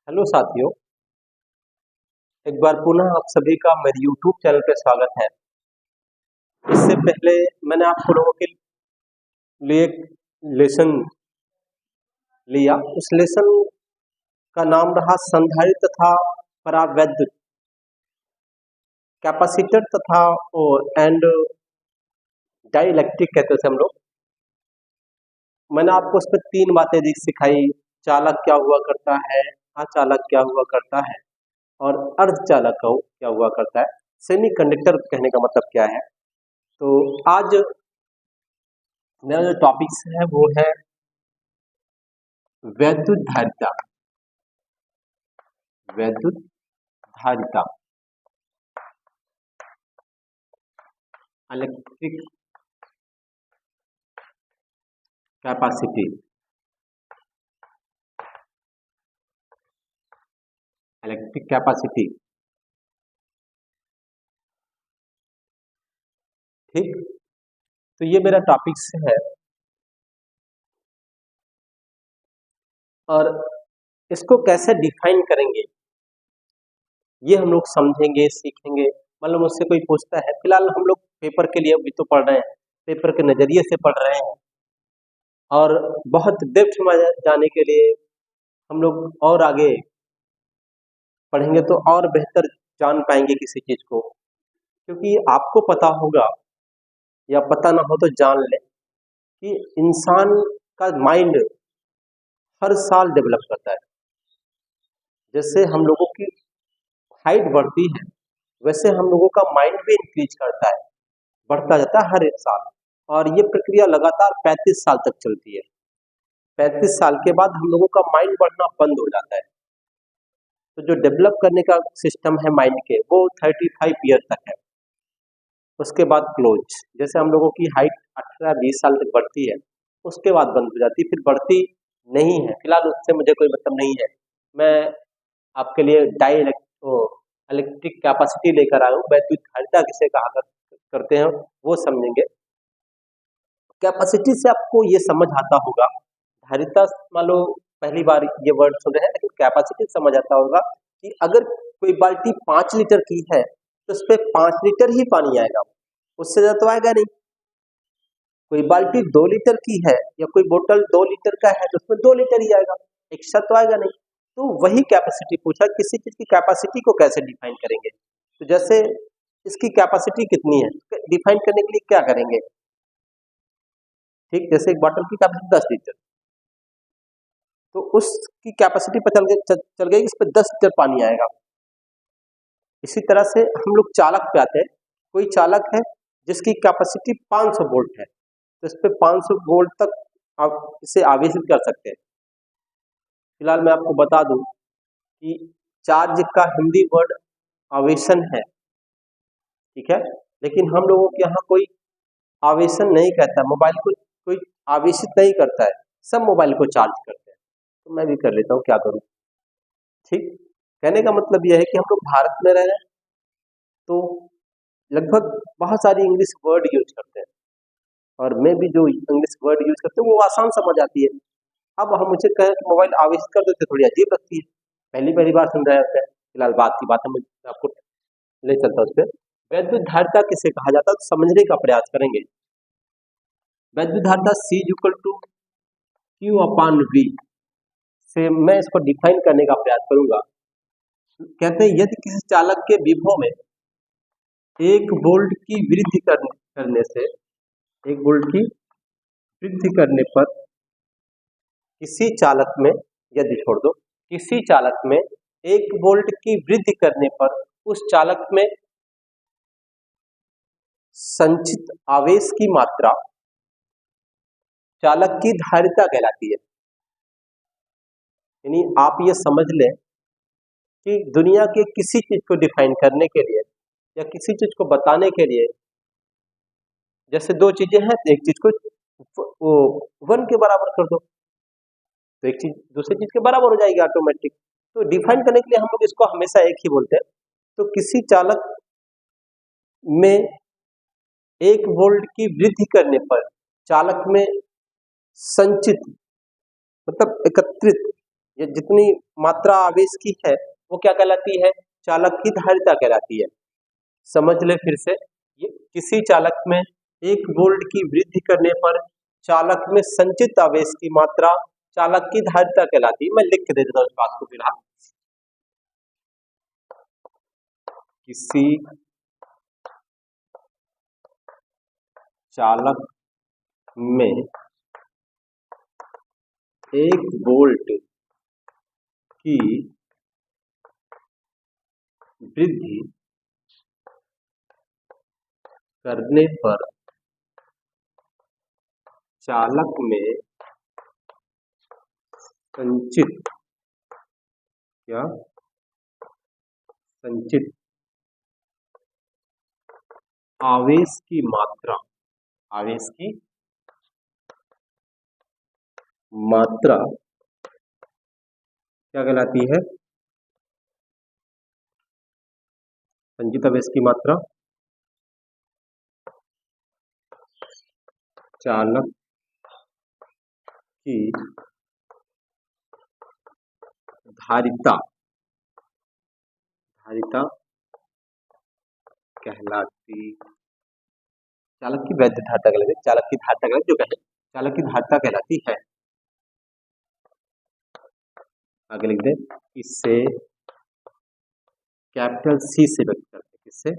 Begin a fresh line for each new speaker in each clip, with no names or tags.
Hello साथियों। एक बार पुनः आप सभी का मेरे YouTube चैनल पे स्वागत है। इससे पहले मैंने आप लोगों के लिए एक लेसन लिया। उस लेसन का नाम रहा संधारित्र तथा परावैद्युत कैपेसिटर तथा और एंड डाइलेक्ट्रिक कहते थे हम लोग। मैंने आपको उसमें तीन बातें सिखाई। चालक क्या हुआ करता है, अचालक क्या हुआ करता है और अर्धचालक क्या हुआ करता है। सेमी कंडक्टर कहने का मतलब क्या है। तो आज मेरा जो टॉपिक्स है वो है वैद्युत धारिता। वैद्युत धारिता, इलेक्ट्रिक कैपेसिटी, इलेक्ट्रिक कैपेसिटी। ठीक, तो ये मेरा टॉपिक्स है और इसको कैसे डिफाइन करेंगे ये हम लोग समझेंगे, सीखेंगे। मतलब मुझसे कोई पूछता है, फिलहाल हम लोग पेपर के लिए अभी तो पढ़ रहे हैं, पेपर के नजरिए से पढ़ रहे हैं और बहुत डेप्थ में जाने के लिए हम लोग और आगे पढ़ेंगे तो और बेहतर जान पाएंगे किसी चीज को। क्योंकि आपको पता होगा या पता ना हो तो जान ले कि इंसान का माइंड हर साल डेवलप करता है। जैसे हम लोगों की हाइट बढ़ती है वैसे हम लोगों का माइंड भी इंक्रीज करता है, बढ़ता जाता है हर एक साल। और ये प्रक्रिया लगातार 35 साल तक चलती है। 35 साल के बाद हम लोगों का माइंड बढ़ना बंद हो जाता है। तो जो डेवलप करने का सिस्टम है माइंड के वो 35 ईयर तक है। उसके बाद क्लोज। जैसे हम लोगों की हाइट 18-20 साल तक बढ़ती है, उसके बाद बंद हो जाती है, फिर बढ़ती नहीं है। फिलहाल उससे मुझे कोई मतलब नहीं है। मैं आपके लिए इलेक्ट्रिक कैपेसिटी लेकर आया हूँ। वैद्युत धारिता किसे कहा करते हैं वो समझेंगे। कैपेसिटी से आपको ये समझ आता होगा, धारिता मान लो पहली बार ये वर्ड सुन रहे हैं, लेकिन कैपेसिटी समझ आता होगा कि अगर कोई बाल्टी 5 लीटर की है तो उस पर 5 लीटर ही पानी आएगा, उससे ज्यादा तो आएगा नहीं। कोई बाल्टी 2 लीटर की है या कोई बोतल 2 लीटर का है तो उसमें 2 लीटर ही आएगा, एक्स्ट्रा तो आएगा नहीं। तो वही कैपेसिटी पूछा, किसी चीज की कैपेसिटी को कैसे डिफाइन करेंगे। तो जैसे इसकी कैपेसिटी कितनी है डिफाइन करने के लिए क्या करेंगे। ठीक, जैसे एक बॉटल की कैपेसिटी 10 लीटर, तो उसकी कैपेसिटी पर चल गई, इस पर 10 लीटर पानी आएगा। इसी तरह से हम लोग चालक पे आते हैं। कोई चालक है जिसकी कैपेसिटी 500 वोल्ट है, तो इस पे 500 वोल्ट तक आप इसे आवेशित कर सकते हैं। फिलहाल मैं आपको बता दूं कि चार्ज का हिंदी वर्ड आवेशन है, ठीक है। लेकिन हम लोगों के यहाँ कोई आवेशन नहीं कहता, मोबाइल को कोई आवेशित नहीं करता है, सब मोबाइल को चार्ज करते हैं। तो मैं भी कर लेता हूँ, क्या करूँ। ठीक, कहने का मतलब यह है कि हम लोग भारत में रह रहे हैं तो लगभग बहुत सारी इंग्लिश वर्ड यूज करते हैं और मैं भी जो इंग्लिश वर्ड यूज करते हैं वो आसान समझ आती है। अब हम मुझे कहें कि मोबाइल आवेशित कर देते, थोड़ी अजीब लगती है, पहली पहली बार सुन रहे होते हैं। फिलहाल बात की बात है, मैं आपको ले चलता हूँ उस पर। वैद्युत धारिता किसे कहा जाता है तो समझने का प्रयास करेंगे। वैद्युत धारिता C = Q/V से मैं इसको डिफाइन करने का प्रयास करूंगा। कहते हैं यदि किसी चालक के विभव में 1 वोल्ट की वृद्धि करने से 1 वोल्ट की वृद्धि करने पर किसी चालक में, यदि छोड़ दो, किसी चालक में 1 वोल्ट की वृद्धि करने पर उस चालक में संचित आवेश की मात्रा चालक की धारिता कहलाती है। यानी आप ये समझ लें कि दुनिया के किसी चीज को डिफाइन करने के लिए या किसी चीज को बताने के लिए, जैसे दो चीजें हैं तो एक चीज को वो 1 के बराबर कर दो तो एक चीज दूसरी चीज के बराबर हो जाएगी ऑटोमेटिक। तो डिफाइन करने के लिए हम लोग इसको हमेशा एक ही बोलते हैं। तो किसी चालक में 1 वोल्ट की वृद्धि करने पर चालक में संचित मतलब एकत्रित ये जितनी मात्रा आवेश की है वो क्या कहलाती है? चालक की धारिता कहलाती है। समझ ले फिर से, ये किसी चालक में 1 वोल्ट की वृद्धि करने पर चालक में संचित आवेश की मात्रा चालक की धारिता कहलाती है। मैं लिख के दे देता हूँ इस बात को फिलहाल। किसी चालक में 1 वोल्ट की वृद्धि करने पर चालक में संचित आवेश की मात्रा क्या कहलाती है? संचित आवेश की मात्रा चालक की धारिता कहलाती, चालक की वैध धारिता कहलाती, चालक की धारिता कहलाती, जो कहे चालक की धारिता कहलाती है। आगे लिख दे, इससे कैपिटल सी से व्यक्त करते हैं। किससे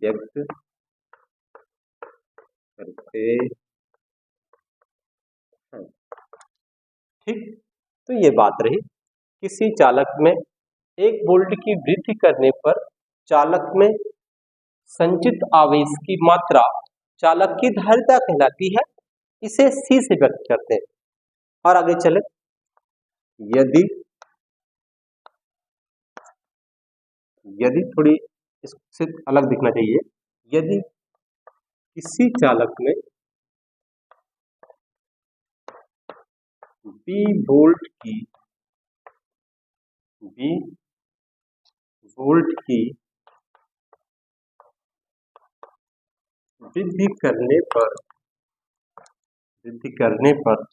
व्यक्त करते हैं? ठीक, तो ये बात रही। किसी चालक में 1 वोल्ट की वृद्धि करने पर चालक में संचित आवेश की मात्रा चालक की धारिता कहलाती है। इसे सी से व्यक्त करते हैं। और आगे चले, यदि थोड़ी इससे अलग दिखना चाहिए, यदि किसी चालक में 20 वोल्ट की वृद्धि करने पर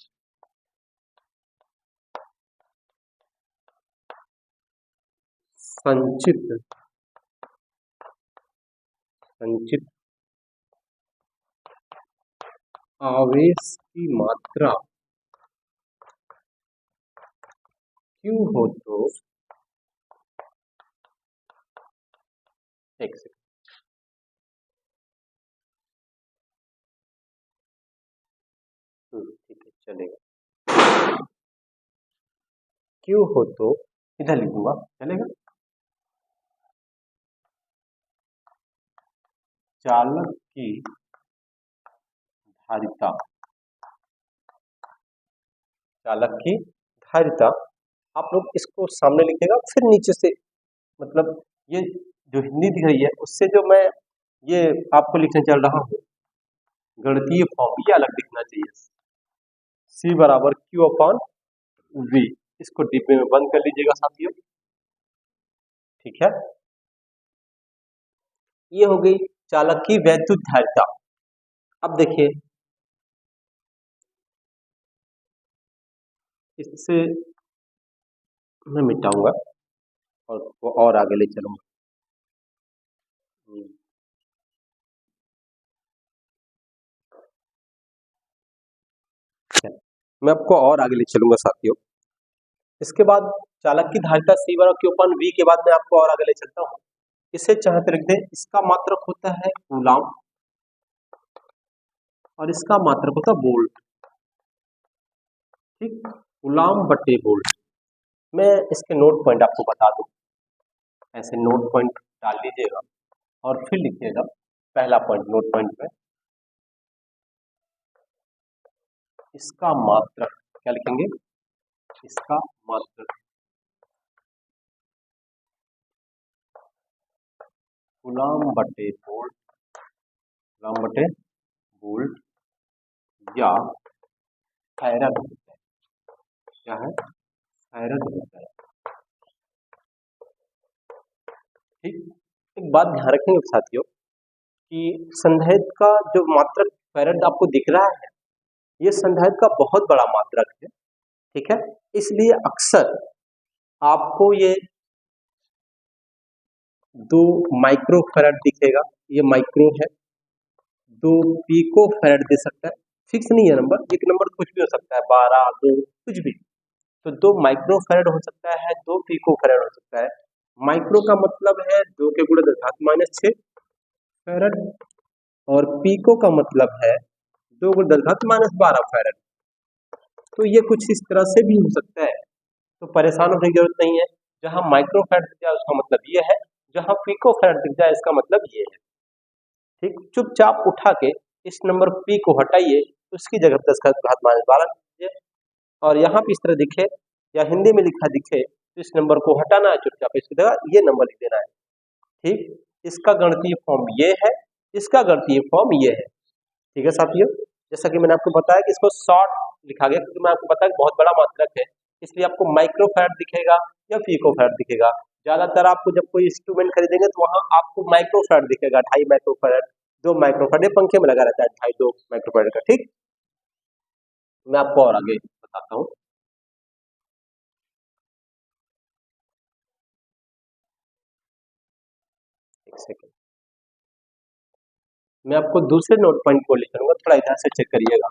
संचित आवेश की मात्रा Q हो तो, एक सेकंड, ठीक है चलेगा। Q हो तो इधर लिखूंगा, चलेगा। चालक की धारिता, आप लोग इसको सामने लिखेगा, फिर नीचे से, मतलब ये जो हिंदी दिख रही है उससे जो मैं ये आपको लिखने चल रहा हूँ, गणितीय फॉर्म ये अलग दिखना चाहिए। C बराबर Q अपॉन V, इसको डिब्बे में बंद कर लीजिएगा साथियों। ठीक है, ये हो गई चालक की वैद्युत धारिता। अब देखिए, इससे मैं मिटाऊंगा और आगे ले चलूंगा। मैं आपको और आगे ले चलूंगा साथियों। इसके बाद चालक की धारिता C बराबर Q अपॉन V के बाद मैं आपको और आगे ले चलता हूँ। इसे चाहे तो लिख दें, इसका मात्रक होता है कूलाम और इसका मात्रक होता है वोल्ट। ठीक, कूलाम बटे वोल्ट। मैं इसके नोट पॉइंट आपको बता दूं, ऐसे नोट पॉइंट डाल लीजिएगा और फिर लिखिएगा पहला पॉइंट नोट पॉइंट में, इसका मात्रक क्या लिखेंगे? इसका मात्रक कूलाम बटे वोल्ट या फैराड होता है। क्या है? फैराड होता है। ठीक, एक बात ध्यान रखेंगे साथियों कि संधारित्र का जो मात्रक फैराड आपको दिख रहा है, ये संधारित्र का बहुत बड़ा मात्रक है, ठीक है। इसलिए अक्सर आपको ये 2 माइक्रोफैराड दिखेगा, ये माइक्रो है, 2 पिकोफैराड दे सकता है, फिक्स नहीं है नंबर, एक नंबर कुछ भी हो सकता है, 12, 2 कुछ भी। तो 2 माइक्रोफैराड हो सकता है, 2 पिकोफैराड हो सकता है। माइक्रो का मतलब है 2 के गुणे 10⁻6 फैराड, और पिको का मतलब है 2 गुणे 10⁻12 फैराड। तो ये कुछ इस तरह से भी हो सकता है, तो परेशान होने की जरूरत नहीं है। जहां माइक्रोफैराड दिख जाए उसका मतलब ये है, जहां पिकोफैराड दिख जाए इसका मतलब ये है, ठीक। चुपचाप उठा के इस नंबर पी को हटाइए, उसकी जगह 10⁻12 लीजिए, और यहाँ पे इस तरह दिखे या हिंदी में लिखा दिखे तो इस नंबर को हटाना है, चुपचाप इसकी जगह ये नंबर लिख देना है, ठीक। इसका गणितीय फॉर्म ये है, इसका गणितीय फॉर्म ये है, ठीक है साथियों। जैसा कि मैंने आपको बताया कि इसको शॉर्ट लिखा गया, क्योंकि मैं आपको बताया कि बहुत बड़ा मात्रक है, इसलिए आपको माइक्रोफैराड दिखेगा या पिकोफैराड दिखेगा। ज्यादातर आपको जब कोई इंस्ट्रूमेंट खरीदेंगे तो वहां आपको माइक्रोफैराड दिखेगा, 2.5 माइक्रोफैराड, 2 माइक्रोफैराड, ये पंखे में लगा रहता है 2.5 माइक्रोफैराड का, ठीक। मैं आपको और आगे बताता हूँ। एक सेकेंड, मैं आपको दूसरे नोट पॉइंट को ले चलूंगा, थोड़ा इधर से चेक करिएगा,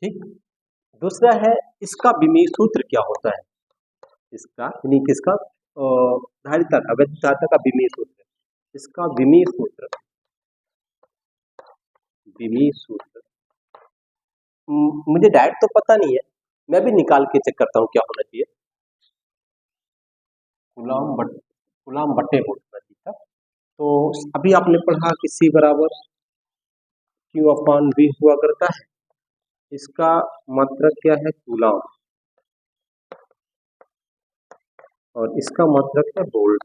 ठीक। दूसरा है इसका विमीय सूत्र क्या होता है, इसका यानी किसका धारिता का, वैद्युत धारिता का विमीय सूत्र, इसका विमीय सूत्र, विमीय सूत्र मुझे डायरेक्ट तो पता नहीं है, मैं भी निकाल के चेक करता हूँ क्या होना चाहिए। कूलाम बटे वोल्ट प्रति, था। तो अभी आपने पढ़ा कि C बराबर Q/V हुआ करता है, इसका मात्रक क्या है कूलाम, और इसका मात्रक है वोल्ट।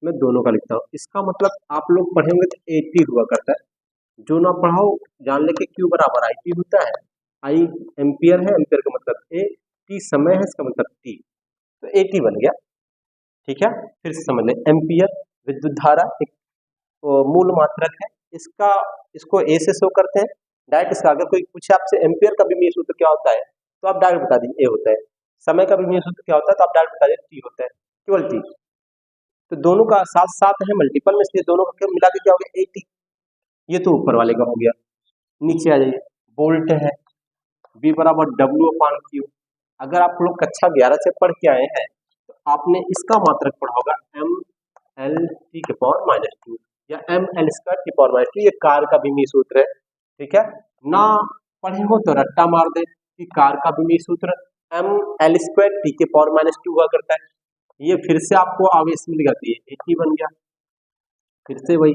मैं दोनों का लिखता हूँ, इसका मतलब आप लोग पढ़ेंगे तो AT हुआ करता है, जो ना पढ़ाओ जान ले कि Q बराबर IT होता है, I एम्पियर है, एम्पियर का मतलब A, T समय है, इसका मतलब T, तो AT बन गया, ठीक है। फिर से समझ लें, एम्पियर विद्युत धारा एक मूल मात्रक है, इसका इसको A से शो करते हैं डायरेक्ट। इसका अगर कोई पूछे आपसे एम्पियर का विमीय सूत्र क्या होता है तो आप डायरेक्ट बता दीजिए A होता है, समय का विमीय सूत्र क्या होता है तो आप डायरेक्ट बता दीजिए T होता है, केवल T। तो दोनों का साथ साथ है मल्टीपल में, इसलिए दोनों का मिला के क्या हो गया AT। ये तो ऊपर वाले का हो गया। नीचे आ जाइए, वोल्ट है, V बराबर W/Q। अगर आप लोग कक्षा 11 से पढ़ के आए हैं तो आपने इसका मात्रक पढ़ा होगा mL/2 या mL²/2, ये कार का विमीय सूत्र है, ठीक है। ना पढ़े हो तो रट्टा मार दे कि कार का विमीय सूत्र mL²T⁻² हुआ करता है। ये फिर से आपको आवेश मिल जाती है, AT बन गया, फिर से वही,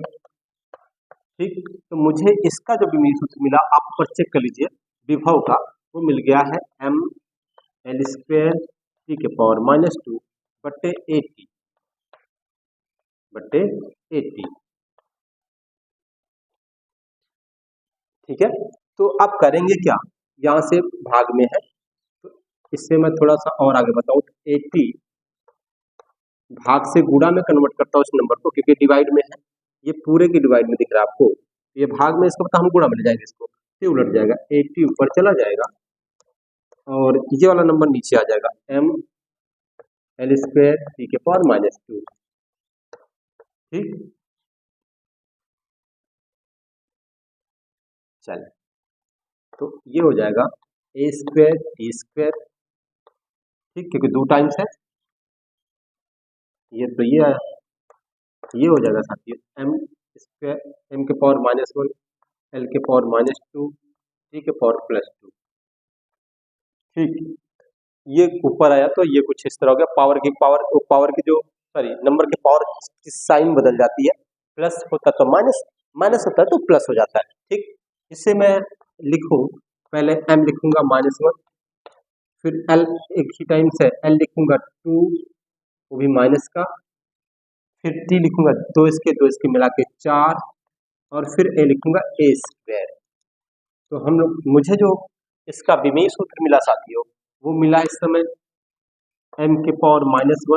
ठीक। तो मुझे इसका जो विमीय सूत्र मिला आप ऊपर चेक कर लीजिए, विभव का, वो मिल गया है mL²T⁻² बटे AT, ठीक है। तो आप करेंगे क्या, यहाँ से भाग में है तो इससे मैं थोड़ा सा और आगे बताऊं, तो AT भाग से गुणा में कन्वर्ट करता हूँ इस नंबर को, क्योंकि डिवाइड में है, ये पूरे की डिवाइड में दिख रहा है आपको, ये भाग में, इसका मतलब हम गुणा में ले जाएंगे, इसको ये उलट जाएगा, AT ऊपर चला जाएगा और ये वाला नंबर नीचे आ जाएगा, mL²T⁻², ठीक। चलिए, तो ये हो जाएगा A²T², ठीक, क्योंकि 2 टाइम्स है, ये तो ये आया, ये हो जाएगा साथियों m² m⁻⁻1 L⁻⁻2 T⁻², ठीक। ये ऊपर आया तो ये कुछ इस तरह हो गया, पावर की जो सॉरी नंबर की पावर की साइन बदल जाती है, प्लस होता तो माइनस, माइनस होता है तो प्लस हो जाता है, ठीक। इससे मैं लिखूं, पहले m लिखूंगा -1, फिर L एक ही टाइम से L लिखूंगा 2, वो भी माइनस का, फिर T लिखूंगा 2 इसके मिला के 4, और फिर A लिखूंगा A²। तो हम लोग, मुझे जो इसका विमीय सूत्र मिला साथियों, वो मिला इस समय m⁻⁻1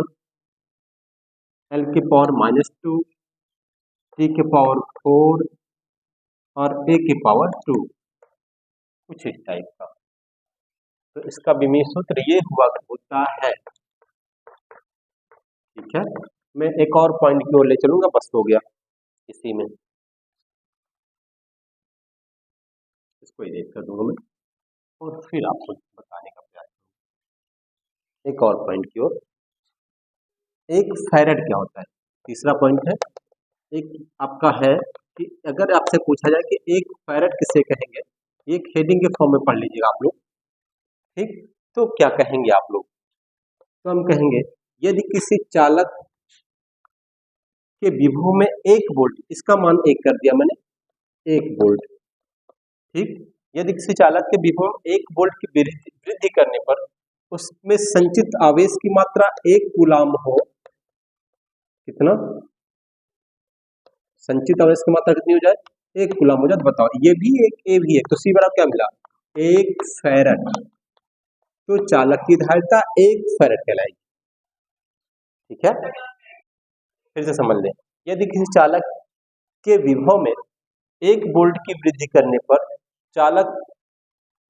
L⁻⁻2 T⁻4 और A⁻2, कुछ इस टाइप का। तो इसका विमीय सूत्र ये हुआ होता है। ठीक है, मैं एक और पॉइंट की ओर ले चलूंगा, बस हो गया इसी में, इसको इरेज कर दूंगा मैं और फिर आपको बताने का प्रयास करूंगा एक और पॉइंट की ओर। एक फैरेड क्या होता है, तीसरा पॉइंट है। एक आपका है कि अगर आपसे पूछा जाए कि एक फैरेड किसे कहेंगे, एक हेडिंग के फॉर्म में पढ़ लीजिएगा आप लोग। ठीक, तो क्या कहेंगे आप लोग, तो हम कहेंगे यदि किसी चालक के विभव में 1 वोल्ट, इसका मान 1 कर दिया मैंने, 1 वोल्ट। ठीक, यदि किसी चालक के विभव में 1 वोल्ट की वृद्धि करने पर उसमें संचित आवेश की मात्रा 1 कूलाम हो, कितना संचित आवेश की मात्रा कितनी हो जाए, 1 कूलाम हो जाए। तो बताओ, ये भी एक, ए भी एक, तो सी बराबर क्या मिला, 1 फैरेड। तो चालक की धारिता 1 फैरेड कहलाएगी। ठीक है, फिर से समझ लें, यदि किसी चालक के विभव में 1 वोल्ट की वृद्धि करने पर चालक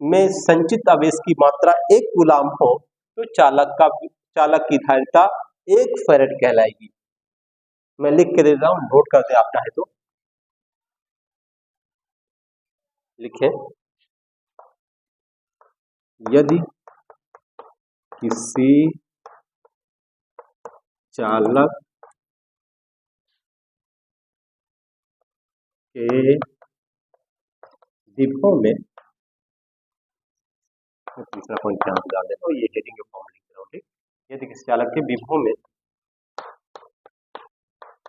में संचित आवेश की मात्रा 1 कूलाम हो, तो चालक की धारिता 1 फैरेड कहलाएगी। मैं लिख के दे रहा हूं, नोट करते आप चाहे तो लिखें। यदि किसी चालक के विभव में, तीसरा पॉइंट यहाँ पे डाल देता हूँ, ये हेडिंग के फॉर्म में लिख रहा हूँ। ठीक, यदि किसी चालक के विभव में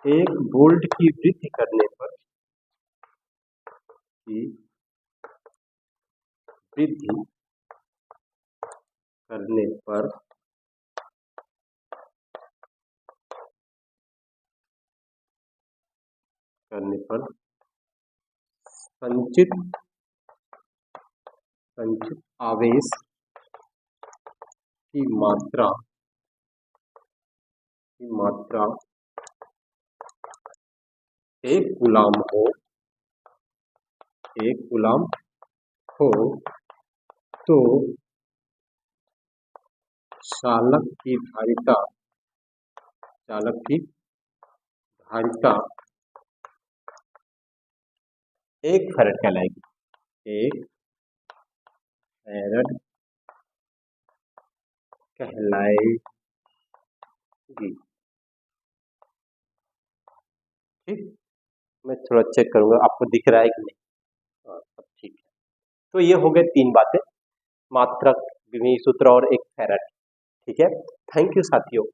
1 वोल्ट की वृद्धि करने पर संचित आवेश की मात्रा 1 कूलाम हो, तो चालक की धारिता 1 फैरेड कहलाएगी। 1 फैरेड कहलाएगी। ठीक, मैं थोड़ा चेक करूंगा आपको दिख रहा है कि नहीं। सब ठीक है। तो ये हो गए 3 बातें, मात्रक, विमीय सूत्र और 1 फैरेड। ठीक है, थैंक यू साथियों।